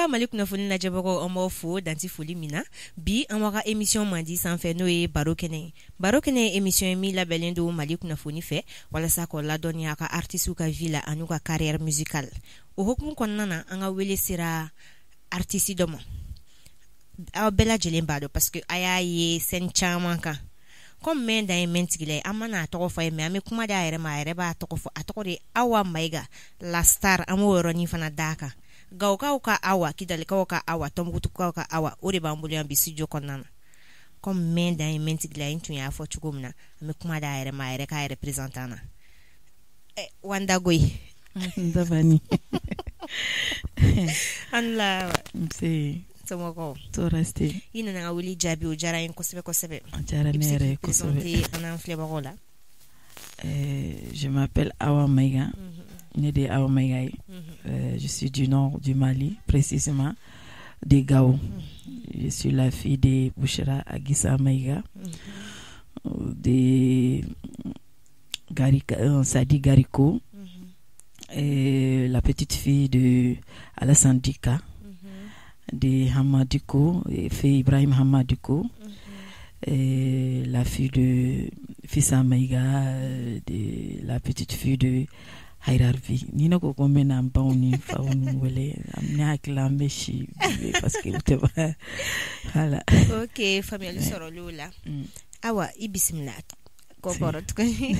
Mali kunnafoni lajɛbagaw an b'aw fo danti foli min na bi an b'a ka émission mandi sanfɛ n'o ye baro kɛnɛ ye émission ye min labɛnnen don Mali kunnafoni fɛ walasa k'o ladɔnniya a ka artistes ka vie la an'u ka carrière musicale o hokumu kɔnɔna na an ka wele sera artiste dɔ ma aw bɛɛ lajɛlen b'a dɔn parce que a y'a ye scène caman kan comme mɛn dan ye mɛn tigila ye an mana a tɔgɔ fɔ ye mais an bɛ kuma d'a yɛrɛ ma a yɛrɛ b'a tɔgɔ fɔ a tɔgɔ de Awa Mayiga la star an b'o yɔrɔnin fana d'a kan Gawukaw ka Awa Kidalikaw ka Awa Tɔnbukutukaw ka Awa o de b'an bolo yan bi studio kɔnɔna na comme mɛn dan ye mɛn tigila ye n tun y'a fɔ cogo min na an bɛ kuma d'a yɛrɛ ma a yɛrɛ k'a représentant na Wanda Goyi Ndabani Anla c'est Tomoko to rester i nana ka wuli jaabi o diyara n ye kosɛbɛ kosɛbɛ diyara ne yɛrɛ kosɛbɛ an n'an filɛbagaw la je m'appelle Awa Mayiga né de Awa Mayiga ye je suis du nord du Mali précisément de Gao je suis la fille de Bouchra Agissa Mayiga de Sadi Gariko la petite fille de Alassane Dika de Hamadiko, fait Ibrahim Hamadiko, la fille de Fissa Maïga, de la petite fille de Hayrarvi. Nina ko komena mbauni faunu wele amna kila meshi parce que tu vois voilà. OK, famille soro lola. Awa ibismillah. Kokoro tukani.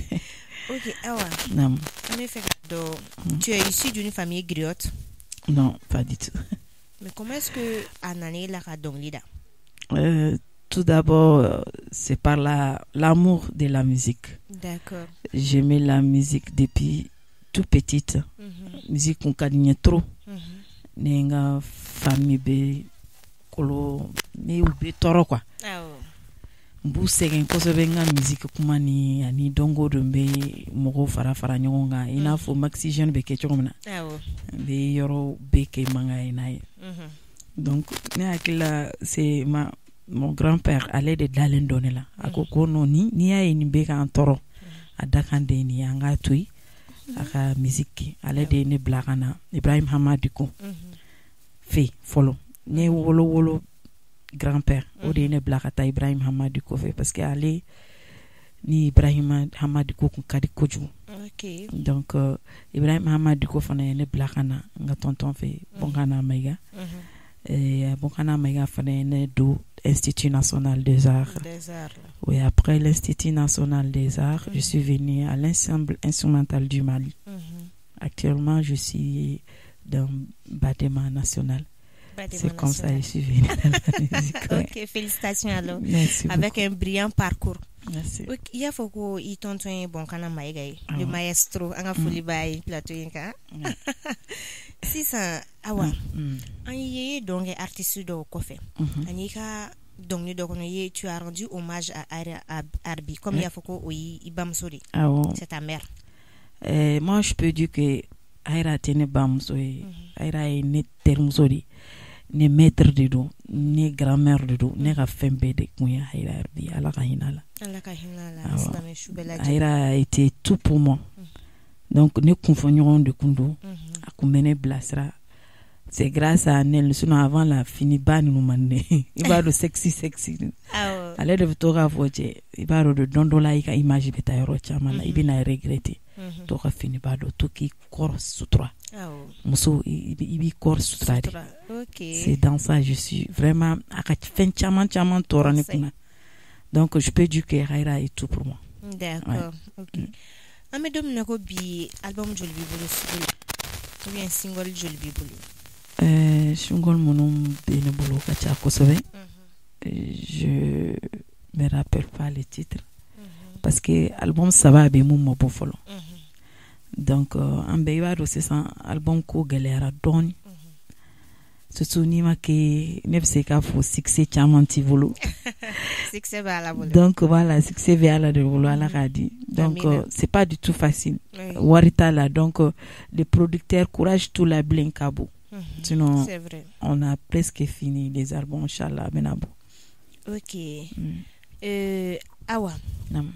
OK, Awa. Nam. Tu es issu d'une famille griotte? Non, pas du tout. Mais comment est-ce que Anane la Radonglida? Tout d'abord, c'est par l'amour de la musique. D'accord. J'aimais la musique depuis tout petite. Musique qu'on connaît trop. Nenga famille be kolo ne ube toro quoi. Ah oh. Mbu segen kosebe nga musique kuma ni ani dongo dombe mogo fara nyonga ina fo maxi jeune be ke chomna. Ah oh. Be yoro be ke manga ina. Donc c'est mon grand-père allait de Dalen Donela akoko noni ni ya ni be kan toro adakande ni anga tui aka musique allait de ne blakana Ibrahim Hamadiko fait follow ne wolo grand-père o de ne blakata Ibrahim Hamadiko fait parce que allait ni Ibrahim Hamadiko kun kadi koju. OK. Donc Ibrahim Hamadiko fana ne blakana nga tonton fait bongana Mayiga. Bonkana Mayiga fana do Institut National des Arts. Oui, après l'Institut National des Arts, je suis venue à l'ensemble instrumental du Mali. Actuellement, je suis dans Bâtiment National. C'est comme ça que je suis venue dans la musique. OK, félicitations alors. Merci avec beaucoup. Un brillant parcours. Merci. Il y a foko i tonton Bonkana Mayiga le maestro anga foli bay plateau yinka. Si ça Awa an ye donc artiste do kofe ani ka donc do kono ye tu as rendu hommage à Arbi comme il y a foko oui ibamsori c'est ta mère. Moi je peux dire que Aira tene bamsori Aira est né termsori ne maître de do ne grand-mère de do ne ka fembe de kunya Aira Arbi ala ka hinala c'est shubela. Aira a été tout pour moi. Donc ne confondons de kundo a kumene blasra. C'est grâce à elle sinon avant la fini ban nous mané il va de sexy allez de toga voje il va de dondola ika image beta yoro chama ibina regretter toga fini ba do toki corps sutra muso ibi corps sutra. OK. C'est dans ça je suis vraiment a fen chama torane kuna. Donc je peux dire que Raira est tout pour moi. D'accord. OK. Amedom nako bi album jolbi bolo ou bien single jolbi bolo. Single monum bene bolo kacha kosobe. Je me rappelle pas le titre parce que album ça va be mum mo folo. Donc en beibado c'est ça album ko galera don. Surtout ni ma ke ne se ka fo succès chamanti volo. Succès va la bolo. Donc voilà, succès va la de volo ala kadi. Donc c'est pas du tout facile. Warita là donc les producteurs courage tout la blinkabo. Sinon c'est vrai. On a presque fini les albums inchallah benabo. OK. Awa. Nam.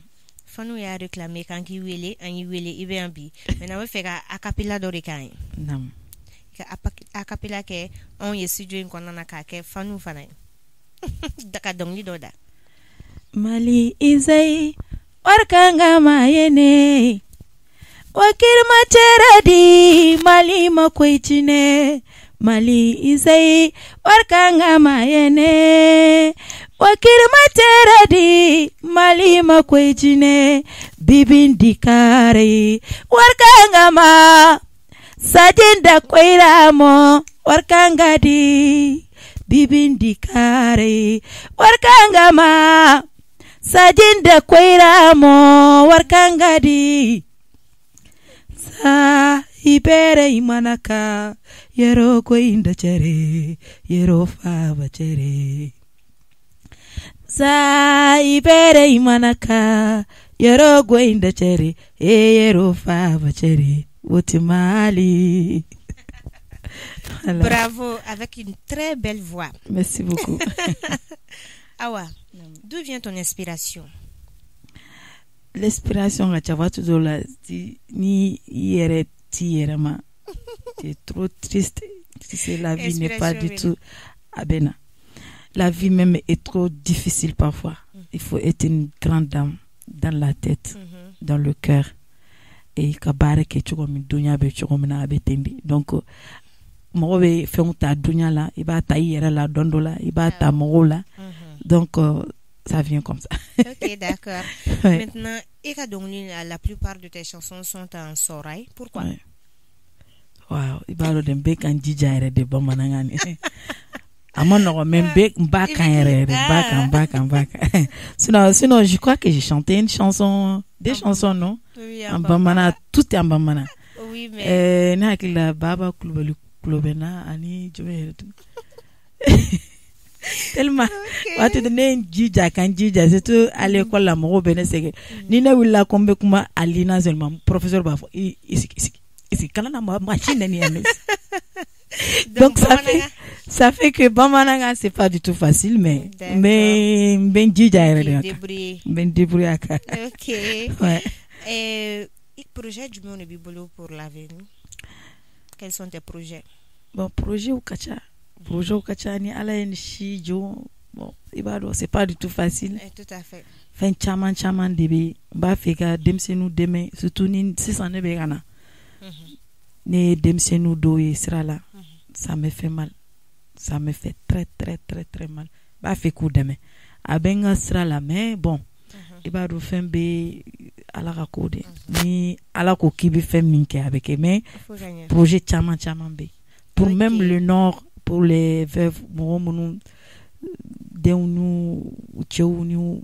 Fanu ya réclamer quand qui wele an yi wele ibe ambi. Maintenant on fait a cappella do rekan. Nam. ka acapella ke on ye studio in kɔnɔna k'a kɛ fanu fana ye daga dɔnkili dɔ da Mali izai warkanga mayene wakirma cheradi Mali makoichine Mali izai warkanga mayene wakirma cheradi Mali makoichine bibindi kare warkanga ma sajinda koiramo warkanga di bibindi kare warkanga ma sajinda koiramo warkanga di sa ibere imanaka yero koinda chere yero fava chere sa ibere imanaka yero koinda chere yero fava chere Mali. Voilà. Bravo, avec une très belle voix. Merci beaucoup. Awa, d'où vient ton inspiration? L'inspiration, tu vois, toujours là, ni hier, ma. Tu es trop triste. Tu sais, la vie n'est pas du tout abena. La vie même est trop difficile parfois. Il faut être une grande dame dans la tête, dans le cœur. Et kabare ke chugo mi dunya be chugo mi na be tendi donc mo be fengu ta dunya la iba ta yera la dondo la iba ta mo la donc ça vient comme ça. OK, d'accord. Ouais. Maintenant, la plupart de tes chansons sont en sorail. Pourquoi? Ouais. Wow, iba lo dem be kan jijaire de bamanangani. Amon même be mbakanere mbaka. Sinon je crois que j'ai chanté une chanson, des chansons non? Oui, en bambana, tout est en bambana. Oui, mais na kila baba klubena ani jome tellement watu de jija kan jija c'est tout à l'école la mo bene sege ni na willa kombe kuma alina seulement professeur ba ici kana na machine ni amis. Donc ça fait que bambana c'est pas du tout facile mais ben jija ben débrouiller. OK. Ouais. Et projet du monde bibolo pour l'avenir. Quels sont tes projets? Bon, projet au kacha ni ala en shijo. Bon, ibado c'est pas du tout facile. Tout à fait. Fin chaman debe ba feka demsenu demain surtout ni 600 ne be gana. Ne demsenu do sera là. Ça me fait mal. Ça me fait très très très très mal. Ba feku demain. Abenga sera là mais bon. Ibado fembe ala ka kode ni ala ko kibi fem minke avec mais projet chaman be pour okay. Même le nord pour les veuves moromunu deunu cheunu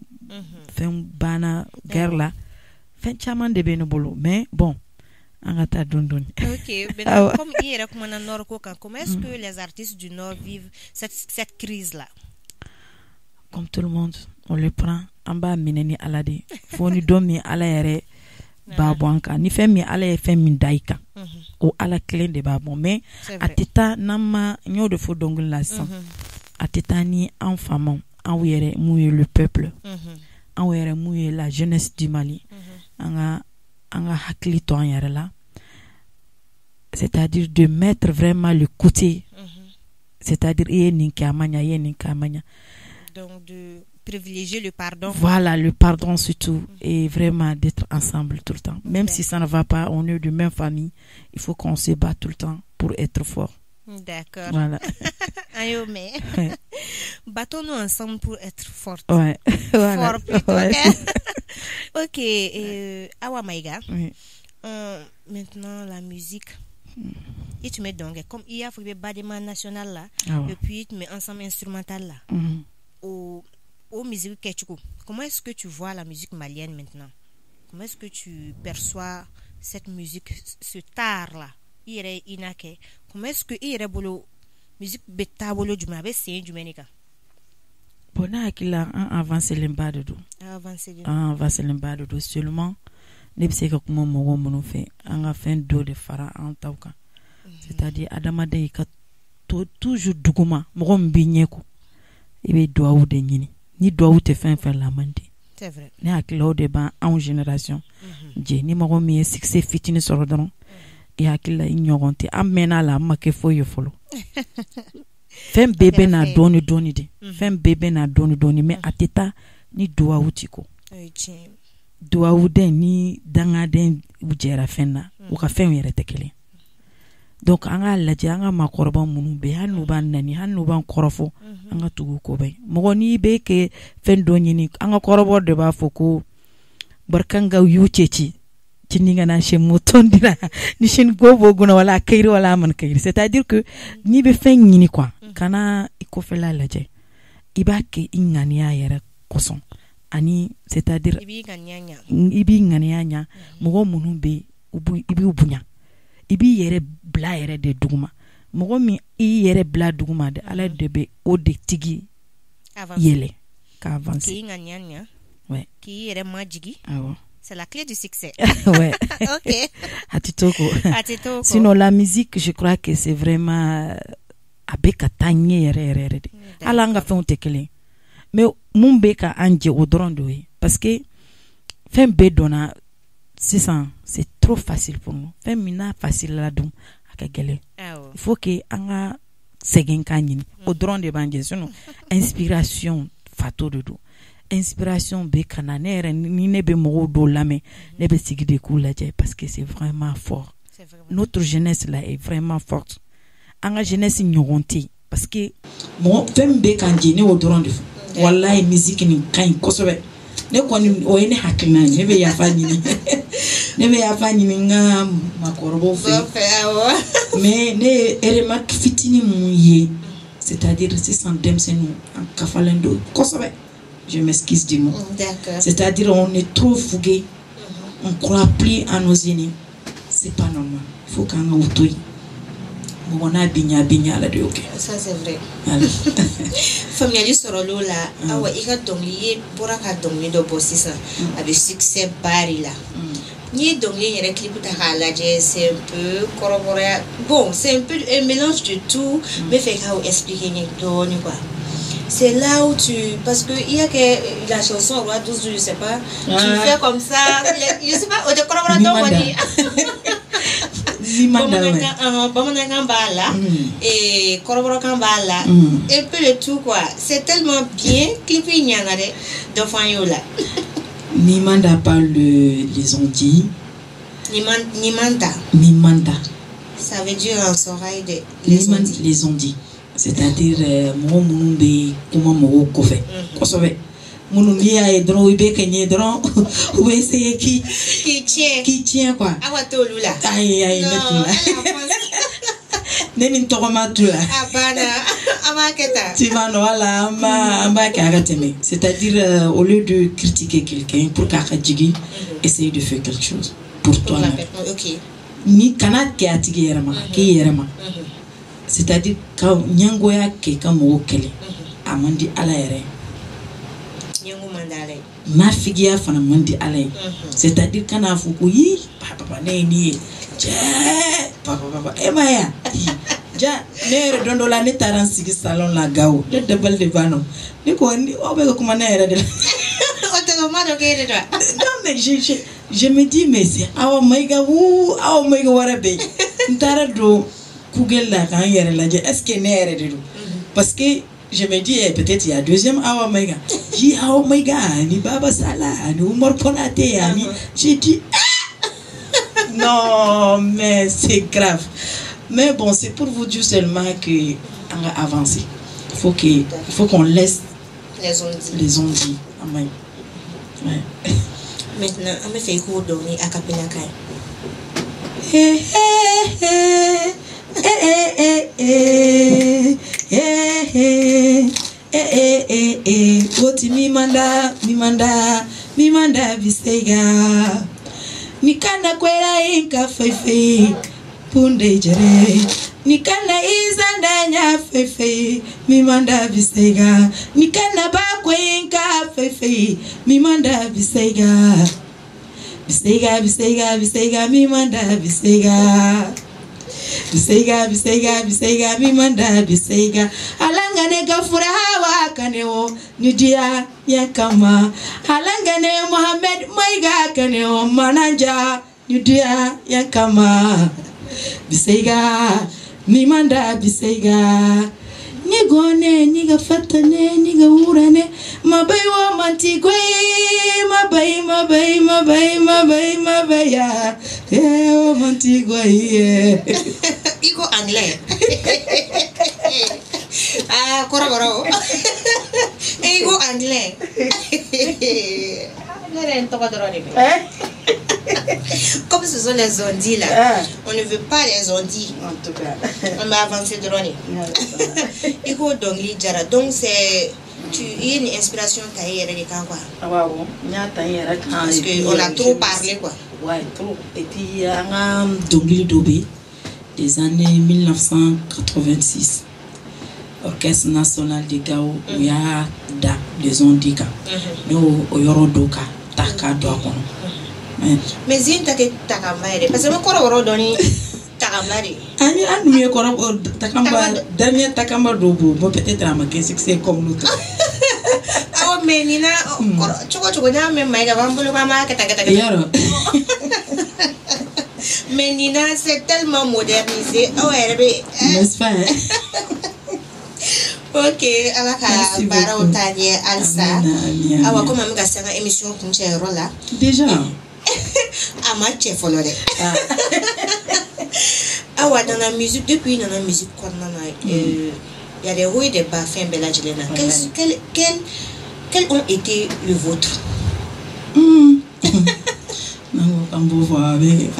fem bana guerre là fem chaman de benobolo mais bon angata dondon. OK, ben comme hier comme na nord ko comment est-ce que les artistes du nord vivent cette crise là? Comme tout le monde, on le prend en bas mineni alade. Foni domi ala yere babwanka. Ni femi ala ye femi daika. Ou ala clé de babon. Mais atita nama nyo de fo dongun la san. Atita ni en famon. En were mouye le peuple. En were mouye la jeunesse du Mali. Anga hakli to yere la. C'est-à-dire de mettre vraiment le côté. C'est-à-dire ye ninkamanya. Donc de privilégier le pardon. Voilà, le pardon surtout. Et vraiment d'être ensemble tout le temps. Même si ça ne va pas, on est de même famille. Il faut qu'on se bat tout le temps pour être fort. D'accord. Voilà. Ayo, mais battons-nous ensemble pour être fort. Ouais. Voilà. Fort plutôt. Ouais. OK. Awa Maïga. Oui. Maintenant, la musique. Et tu mets donc, comme il y a le badement national là, ouais. Et puis tu mets ensemble instrumental là. Au musique Ketchuko. Comment est-ce que tu vois la musique malienne maintenant? Comment est-ce que tu perçois cette musique, ce tard là? Comment est-ce que il y a bolo musique beta bolo du mabe c'est du menika? Bona akila avancer l'embade do. Avancer l'embade do seulement ne sais que comment mo mo fait en fin do de fara en tauka. C'est-à-dire adama de ka toujours duguma mo mbinyeko. Ibe doa de nyini. Ni doa te fin la mandi. C'est vrai. Ne akila de ba en génération. Je ni mo mi succès fitini soro don. yakila ignorante amena la make foye folo fem bebe na doni de fem bebe na doni mais ateta ni doa utiko doa uden ni danga den ujera fenna uka fem yere tekele donc anga laje anga makoroba munu be hanu ban nani hanu ban korofo anga tugu ko be mo ni be ke fen doni ni anga korobo de ba foko barkanga yucheci tinninga na chez motondira ni shin gobo guna wala kairi wala man kairi c'est-à-dire que ni be fen ni quoi kana ikofela laje ibake ingania yere koson ani c'est-à-dire ibi nganyanya mo munu be ibi ubunya ibi yere bla yere de duguma mo mi i yere bla duguma de ala de be o de tigi yele ka avancer ki nganyanya ouais ki yere majigi ah c'est la clé du succès. Ouais. OK. Atitoko. Sinon la musique, je crois que c'est vraiment abeka tanye yere. Alanga fait on tekele. Mais mumbeka anje odrondoé parce que fem be dona c'est trop facile pour nous. Fem mina facile la dum akagele. Il faut que anga segen kanyin odronde banje sinon inspiration fato de do. Inspiration be kananere ni ne be mo do lame ne be sigi de koulaje parce que c'est vraiment fort. Notre jeunesse là est vraiment forte. Anga jeunesse ignorante parce que mo fem be kanjine odronde wallahi musique ni kan kosobe ne koni o ene hakina ne be ya fani ni nga makorobo fe mais ne erema fitini muye c'est-à-dire c'est sans demsenu en kafalendo kosobe. Je m'excuse du mot. D'accord. C'est-à-dire on est trop fougué. On croit plus à nos aînés. C'est pas normal. Il faut qu'on autoie. On a bigna la de ok. Ça c'est vrai. Famille sorolo la awa ika dongliye boraka dongli do bossisa avec succès bari là. Ni dongliye yere clip ta halaje c'est un peu corroboré. Bon, c'est un peu un mélange de tout mais fait qu'à expliquer ni doni quoi. C'est là où parce que il y a que la chanson au roi 12 je sais pas tu fais comme ça je sais pas au de collaborateur on bala et collaborateur bala un peu le tout quoi c'est tellement bien clipé nyangade d'enfant yola Nimanda parle les ondis Nimanda ça veut dire en oreille de les ondis c'est-à-dire mon be comment mo ko fait kosobe munu niya e dron be kenye dron ou essayer qui tient quoi awatolula ay netula neni tokoma tula abana amaketa tivano wala amba kagateme c'est-à-dire au lieu de critiquer quelqu'un pour kakajigi essayer de faire quelque chose pour toi. OK ni kanat ke atigi yerama ki yerama. C'est-à-dire quand nyangoya ke kamo kele amandi ala yere nyango mandale ma figia fana mandi ala c'est-à-dire kana fuku yi papa ne ni je papa emaya ja nere dondo la ne taran sigi salon la gawo de debal de vano ni ko ni obe ko kuma nere de non mais je me dis mais c'est awa maiga warabe ntara do Google là quand il là est-ce que n'est de parce que je me dis peut-être il y a deuxième awa maiga ji awa maiga ni baba sala ni Umar Konaté ni j'ai dit non mais c'est grave mais bon c'est pour vous dire seulement que on va avancer il faut qu'on laisse les ondits amen ouais. Maintenant on me fait cours donner à Kapinaka Oti mimanda bisega nikana kwela inka fefe punde jere nikana izandanya fefe mimanda bisega nikana bakwe inka fefe mimanda bisega mimanda bisega Bisega mimanda bisega alangane gafura hawa kaneo nidia yakama alangane Mohamed maiga kaneo mananja nidia yakama biseiga nimanda biseiga nigone niga fatane niga urane mabaiwa mantigwe mabai ya o mantigwe iko anglais kora iko anglais comme ce sont les ondis là, on ne veut pas les ondis. En tout cas, on va avancer de l'année. Donc c'est une inspiration parce qu'on a trop parlé quoi. Ouais, trop. Et puis Dongli Dobé des années 1986. Orchestre national de Gao, il y a des ondika. Nous, au Yorodoka, Taka Doakon. Mais si tu as takamare, parce que moi, quand on donne takamare. Ani mieux qu'on takamba dernier takamba dobo, peut-être à ma c'est comme nous. Ah mais Nina, choco na mais maïga bambolo mama kata. Mais Nina c'est tellement modernisé. Oh herbe. N'est-ce pas? Ok, alaka bara otanye alsa. Awa comme amiga sanga émission kunche rola. Déjà. Ama chef olore. Awa dans la musique depuis dans la musique quoi il y a des hauts et des bas fin bella Jelena. Quels ont été le vôtre? Non, on va voir avec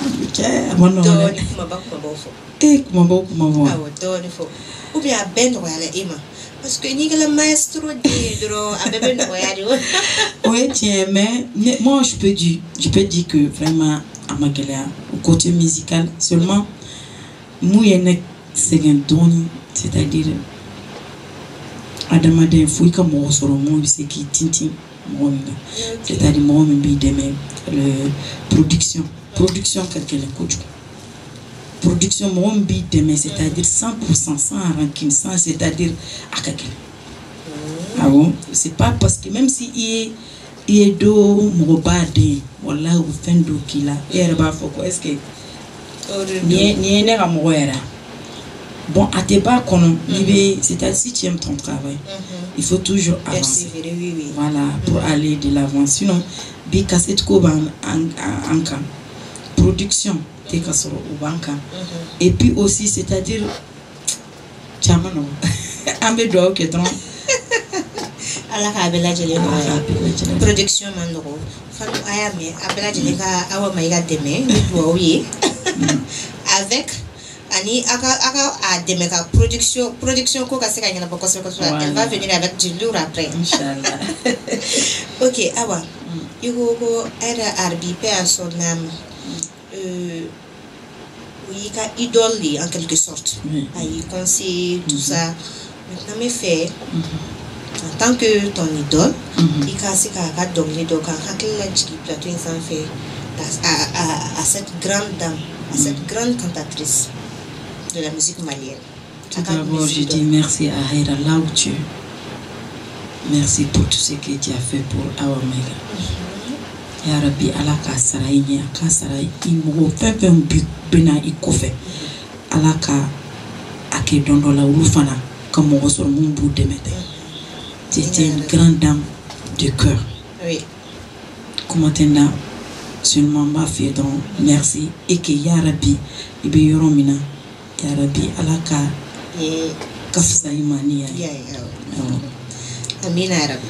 ou bien ben royal Emma parce que ni le maestro de oui tiens mais moi je peux dire que vraiment à Magalea au côté musical seulement moi c'est-à-dire Adamade fouille comme on se remonte c'est qui tintin c'est-à-dire moi même demain le production quelqu'un coach production mon beat demain c'est-à-dire 100% sans ranking sans c'est-à-dire à quelqu'un ah bon c'est pas parce que même si il est do morobade voilà ou fin do kila et ba foko est-ce que ni ne ramoera bon à tes pas qu'on c'est-à-dire si tu aimes ton travail il faut toujours avancer voilà pour aller de l'avant sinon bi cassette ko en camp production et puis aussi c'est-à-dire chamano ambe do ke tron ala ka bela Jelena production manoro fanu aya me abela Jelena awa maiga deme do oui avec ani aka a deme ka production ko ka seka ngana boko seko elle va venir avec du lourd après inchallah. OK awa yugo ko era arbi pe asonam oui, idole en quelque sorte. Il conseille tout ça. Maintenant, mais fait en tant que ton idole, il casse qu'à donner donc à cette grande dame, à cette grande cantatrice de la musique malienne. Tout d'abord, je dis merci à Haïra là où tu es. Merci pour tout ce que tu as fait pour Awa Maiga. Ya Rabbi alaka sarai ni aka sarai imo fefe bina ikofe alaka ake dondola ulufana comme on ressort mon bout de mètre. C'était une grande dame de cœur. Oui. Comment t'en seulement ma fille donc merci et que ya Rabbi ibe yoromina ya Rabbi alaka kafsa imani ya. Amina ya Rabbi.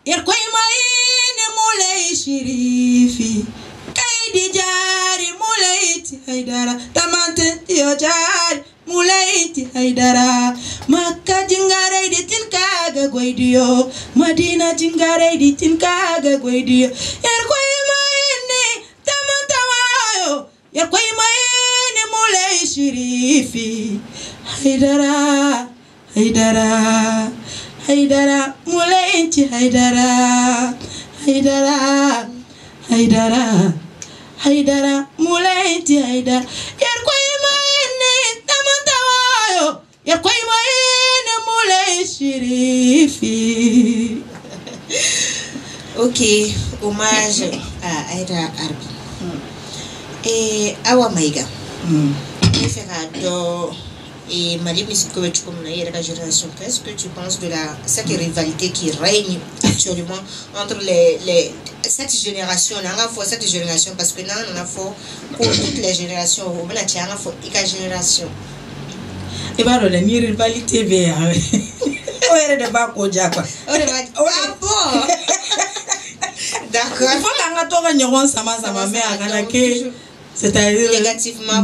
Yerkoy maine mulay shirifi kaidi jari mulayti haidara tamante yo jari mulayti haidara makka jingare di tinkaga goydiyo madina jingare di tinkaga goydiyo yerkoy maine tamanta wayo yerkoy maine mulay shirifi haidara haidara Haidara mulayti haidara haidara haidara haidara mulayti haidara yerkoy maine tamantawayo yerkoy maine mulay shirifi. OK, hommage à Aïda Arbi. Et Awa Maïga. Je vais faire et Mali musique comme la génération. Qu'est-ce que tu penses de cette rivalité qui règne actuellement entre cette génération, cette génération, parce que là on a pour toutes les générations, on a une génération. Et bah la rivalité vient. On est de bas au Japon. Ah bon. D'accord. Il faut qu'on ait sama mais c'est-à-dire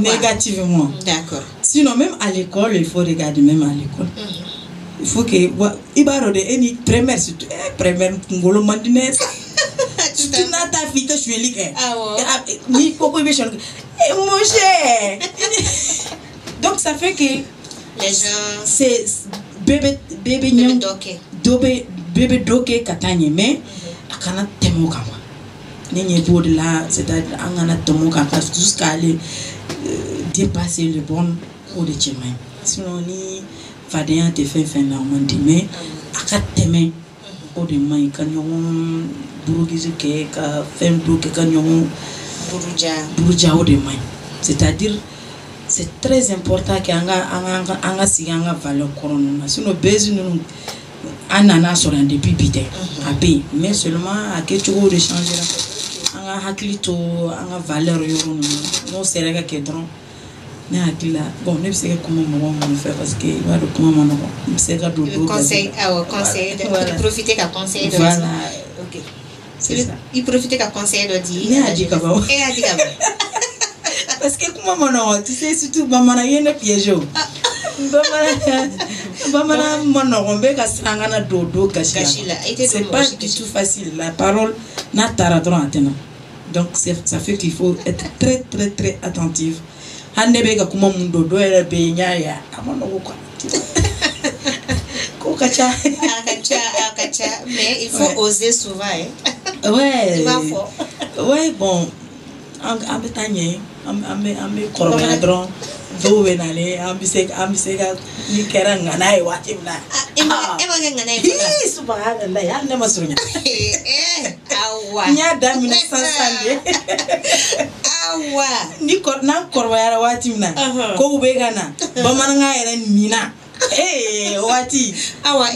négativement. D'accord. Sinon, même à l'école, il faut regarder même à l'école. Il faut que il va y primaire surtout primaire ngolo mandines. Tu n'as ta fille que je suis ligue. Ah ouais. Ni proposition. Et mon cher. Donc ça fait que les gens c'est bébé doké katanye mais akana temo kama. N'est pas de là, c'est-à-dire angana temo kama jusqu'à aller dépasser le bon ou de chemin. Sinon ni fadéant te fait Normandie mais akateme au de main kanyon burugizu ke ka fem do ke kanyon buruja au de main. C'est-à-dire c'est très important que anga siganga valeur corona. Sinon besoin nous anana sur un depuis bité abe mais seulement à quelque chose de changer anga hakilito anga valeur yoro no serega que dron na akila bon ne sais comment on fait parce que va de comment on sait que do conseil de profiter qu'à conseil de voilà OK c'est ça il profiter qu'à conseil de dire et a dit parce que comment on tu sais surtout maman a yene piège Bamana monorombe kasangana dodo kashila. C'est pas du tout facile. La parole n'a taradron atena. Donc ça fait qu'il faut être très très très attentif. Hanebe ka kuma mundo do era be nyaya amono ko. Ko kacha mais il faut oser souvent hein. Ouais. Ouais bon. Ambetanye ambe korobadron. Do venale ambiseka ni keranga nae watimna ema ngana ii subhanallah ya ne masunya awa nya damina sansande awa ni korba yara watimna ko ubegana bamananga yara mina wati awa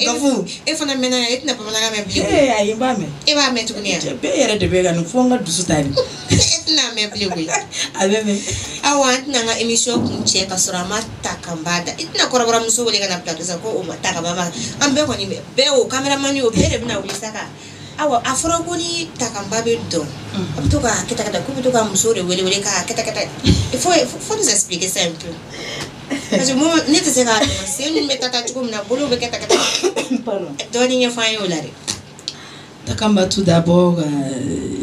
fana mena etna bamananga me bli ayimba me eba me tukunia be yara de begana fonga dusutari etna me bli wi abeme awa nanga emission kunche kasurama takambada itna korabara muso wele kana plateau ko o takabama ambe ko ni be o cameraman yo bere bina ulisaka awa afro ko ni takambabe do abitoka kita kubitoka muso wele ka kita il faut nous expliquer ça un peu parce que moi n'était pas c'est une méthode comme na bolo be kita pardon doni nya fayo lare takamba tout d'abord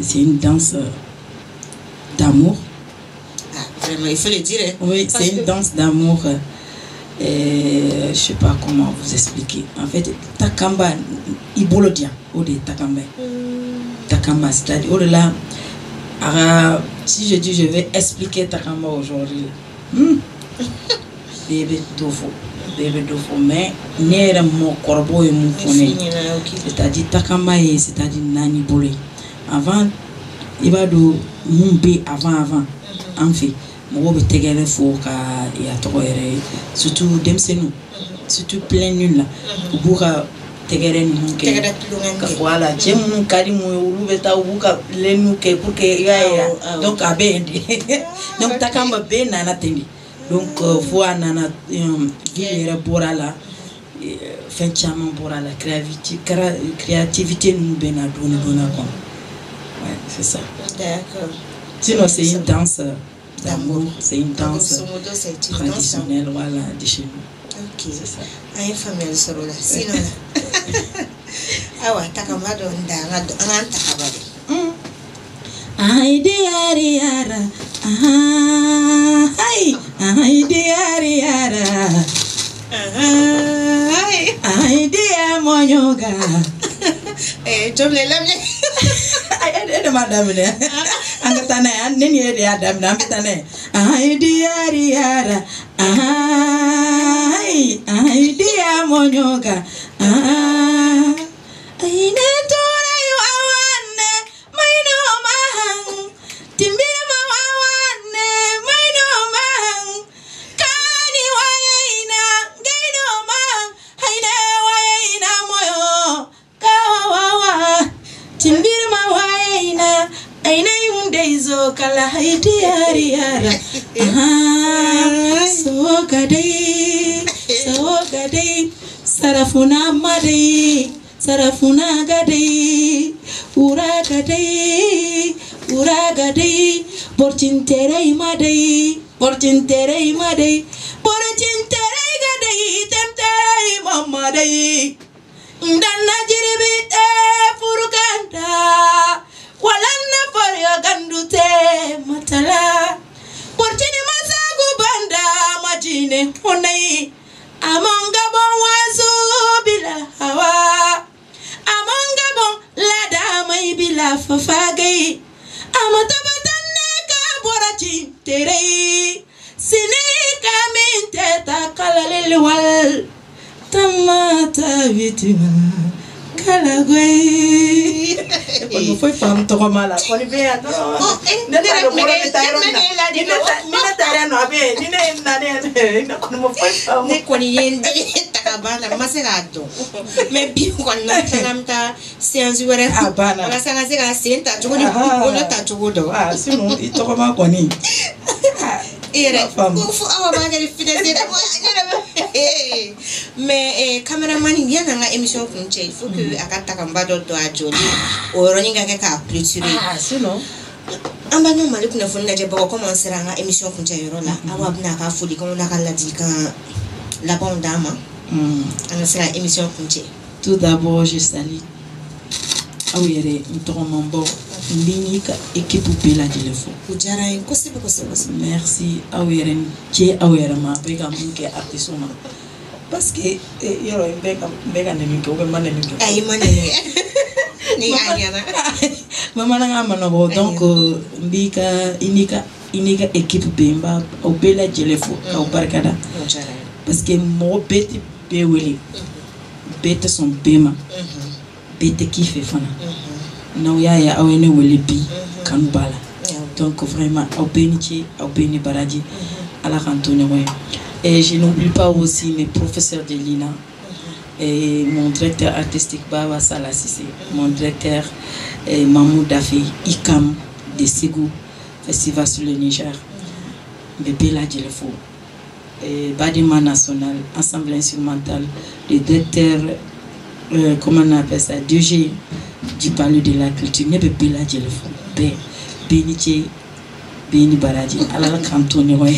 c'est une danse d'amour. Vraiment, il faut le dire. Oui, c'est une danse d'amour. Je sais pas comment vous expliquer. En fait, Takamba, Ibolodia, ou de Takamba. Takamba, c'est-à-dire, oh là, si je dis je vais expliquer Takamba aujourd'hui. Bébé Dofo. Mais, n'est mon corbeau et mon poney. C'est-à-dire, Takamba, c'est-à-dire Nani Bolé. Avant, il va de Mumbe avant. En fait, moi je tegele fo ka ya toyere surtout demsenu surtout plein nul là buka tegere nu ke ka voilà jemu kali mo rubeta buka lenu ke pour que ya donc abe donc takamba be nana tendi donc voix nana vivre borala fenchama borala créativité nous bena dona quoi ouais c'est ça d'accord. Sinon, c'est une danse d'amour, c'est une danse traditionnelle, voilà, de chez nous. Ok, c'est ça. Aïe, famille, c'est là. Sinon, awa, takamado, takabado. Aïe, diara, aïe, diara, aïe, dia monyoga. Tu me l'aimes? Aïe, madame, angatane, neni ede adam nampitane. Aïe, diara, aïe, dia monyoga. Aïe, netora yu awane, maino mahang, timbira mawane, kala haiti yara so gadai sarafuna madai sarafuna gadai ura gadai portin terei madai gadai temterei mamadai ndanna jiribite furukanda walanna faryo gandute matala portini masagu banda majine honai amanga bon wazo bila hawa amanga bon lada mai bila fafagai amatabatanne ka borachi terei sinika minte takalalil wal tamata vitima kalagwe quando foi fam to mala quando vem a não não abe ni na quando foi fam ne quando yende takabana maserato me bi quando tamta séance wera abana la sanga sega senta jugoni bono ta jugodo sino to ma kwani ere fu awa bagari finesse mais cameraman yana nga émission kunche il faut que akata kambado do ajoli o roninga ke ka clôturer sinon amba no maliku na fonna je bako commencer nga émission kunche yorola awa bna ka fuli ko na kala di kan la bonne dame ana sera émission kunche. Tout d'abord je salue awere ntoromambo linika équipe bela dilefo ujara en kosibe merci awere je awere ma bega munke artisoma parce que yoro bega ne minke o be mané minke ay mané ni anyana mama na ngama no donc mbika inika équipe bemba o bela dilefo ka o barkada parce que mo beti be weli beta son bema bete kife fana no ya awene weli bi kanubala donc vraiment au béni baraji ala kantone ouais. Et je n'oublie pas aussi mes professeurs de l'INA et mon directeur artistique Baba Salah Sissé, mon directeur Mamou Daffé ICAM de Ségou Festival sur le Niger, Bébé La Djelefo, Badima National, Ensemble Instrumental, le directeur comment on appelle ça, DG du Palais de la Culture, ne Bébé La Djelefo, Béni Baradji, Allah Cantone, ouais.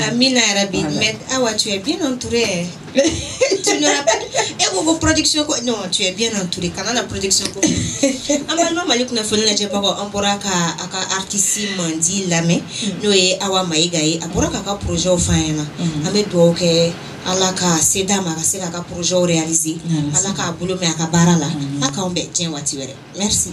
Amina Arabi, mais awa, tu es bien entouré. Tu n'auras pas. Et vos productions, non, tu es bien entouré. Quand la production, Amalma Malik na fonna je bako amboraka aka artiste mandi lame, no e awa maigai, amboraka ka projet au faena. Ame doke alaka seda maka seka ka projet réalisé, alaka boulot me aka barala, aka ombe tien watiwere. Merci.